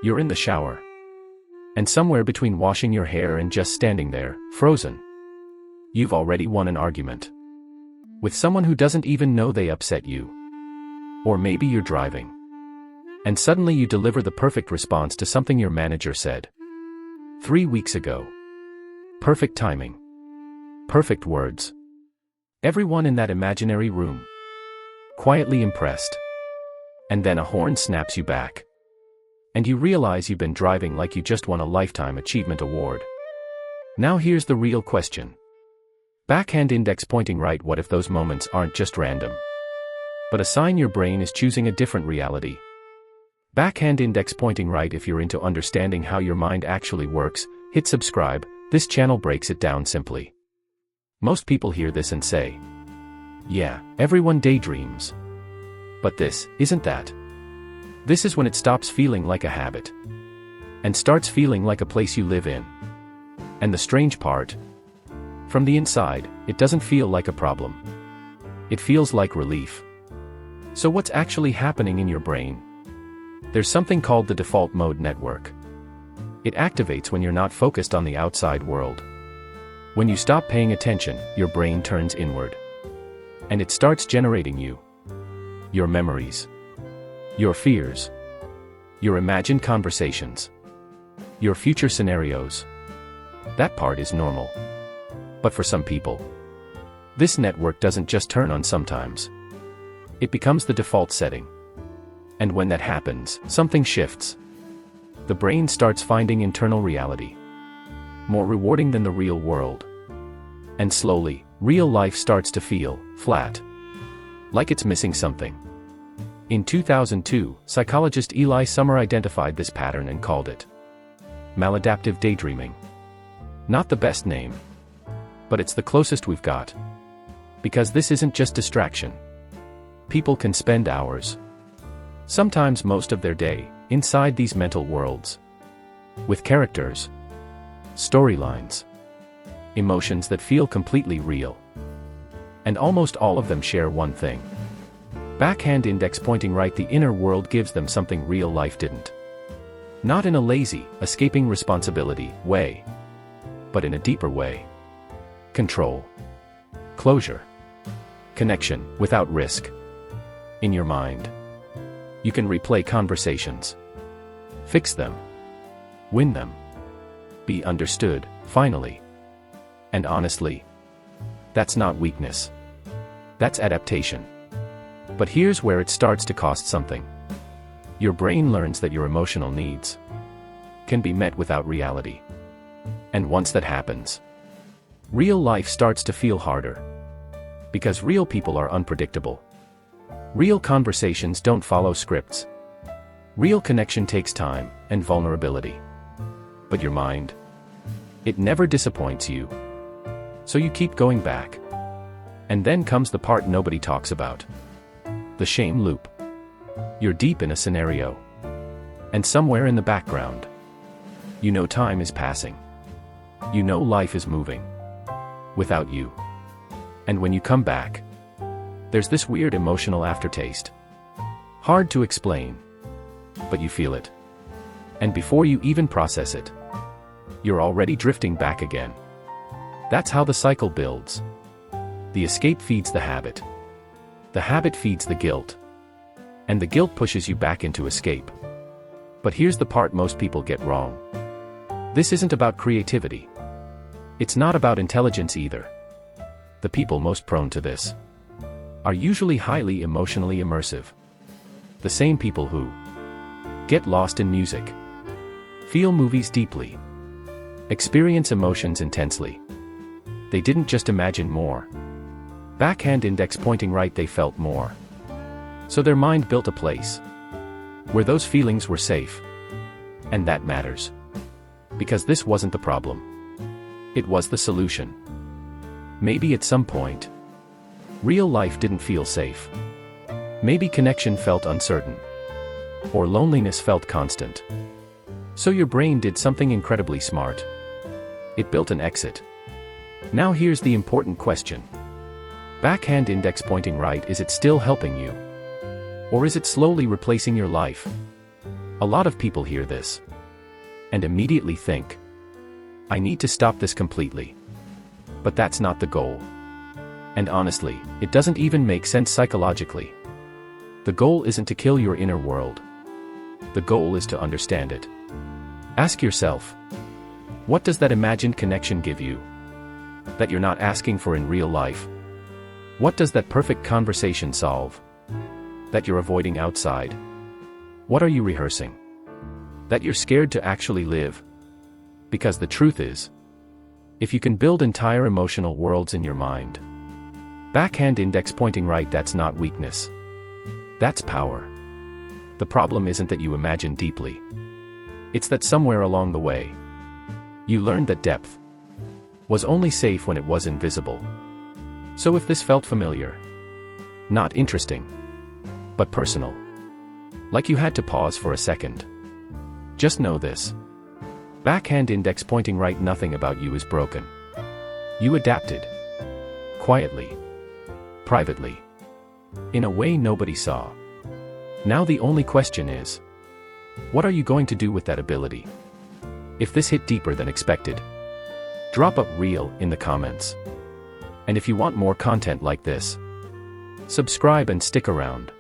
You're in the shower. And somewhere between washing your hair and just standing there, frozen, you've already won an argument with someone who doesn't even know they upset you. Or maybe you're driving, and suddenly you deliver the perfect response to something your manager said 3 weeks ago. Perfect timing. Perfect words. Everyone in that imaginary room quietly impressed. And then a horn snaps you back. And you realize you've been driving like you just won a Lifetime Achievement Award. Now here's the real question. Backhand index pointing right. What if those moments aren't just random, but a sign your brain is choosing a different reality? Backhand index pointing right. If you're into understanding how your mind actually works, hit subscribe. This channel breaks it down simply. Most people hear this and say, yeah, everyone daydreams. But this isn't that. This is when it stops feeling like a habit and starts feeling like a place you live in. And the strange part, from the inside, it doesn't feel like a problem. It feels like relief. So what's actually happening in your brain? There's something called the default mode network. It activates when you're not focused on the outside world. When you stop paying attention, your brain turns inward. And it starts generating you. Your memories. Your fears. Your imagined conversations. Your future scenarios. That part is normal. But for some people, this network doesn't just turn on sometimes. It becomes the default setting. And when that happens, something shifts. The brain starts finding internal reality more rewarding than the real world. And slowly, real life starts to feel flat. Like it's missing something. In 2002, psychologist Eli Summer identified this pattern and called it maladaptive daydreaming. Not the best name, but it's the closest we've got. Because this isn't just distraction. People can spend hours, sometimes most of their day, inside these mental worlds. With characters, storylines, emotions that feel completely real. And almost all of them share one thing. Backhand index pointing right. The inner world gives them something real life didn't. Not in a lazy, escaping responsibility way, but in a deeper way. Control. Closure. Connection, without risk. In your mind, you can replay conversations. Fix them. Win them. Be understood, finally. And honestly, that's not weakness. That's adaptation. But here's where it starts to cost something. Your brain learns that your emotional needs can be met without reality. And once that happens, real life starts to feel harder. Because real people are unpredictable. Real conversations don't follow scripts. Real connection takes time and vulnerability. But your mind, it never disappoints you. So you keep going back. And then comes the part nobody talks about. The shame loop. You're deep in a scenario. And somewhere in the background, you know time is passing. You know life is moving. Without you. And when you come back, there's this weird emotional aftertaste. Hard to explain. But you feel it. And before you even process it, you're already drifting back again. That's how the cycle builds. The escape feeds the habit. The habit feeds the guilt. And the guilt pushes you back into escape. But here's the part most people get wrong. This isn't about creativity. It's not about intelligence either. The people most prone to this are usually highly emotionally immersive. The same people who get lost in music, feel movies deeply, experience emotions intensely. They didn't just imagine more. Backhand index pointing right, they felt more. So their mind built a place where those feelings were safe. And that matters. Because this wasn't the problem. It was the solution. Maybe at some point, real life didn't feel safe. Maybe connection felt uncertain. Or loneliness felt constant. So your brain did something incredibly smart. It built an exit. Now here's the important question. Backhand index pointing right, is it still helping you? Or is it slowly replacing your life? A lot of people hear this and immediately think, I need to stop this completely. But that's not the goal. And honestly, it doesn't even make sense psychologically. The goal isn't to kill your inner world. The goal is to understand it. Ask yourself, what does that imagined connection give you that you're not asking for in real life? What does that perfect conversation solve that you're avoiding outside? What are you rehearsing that you're scared to actually live? Because the truth is, if you can build entire emotional worlds in your mind, backhand index pointing right, that's not weakness. That's power. The problem isn't that you imagine deeply. It's that somewhere along the way, you learned that depth was only safe when it was invisible. So if this felt familiar, not interesting, but personal, like you had to pause for a second, just know this. Backhand index pointing right, nothing about you is broken. You adapted. Quietly. Privately. In a way nobody saw. Now the only question is, what are you going to do with that ability? If this hit deeper than expected, drop a "real" in the comments. And if you want more content like this, subscribe and stick around.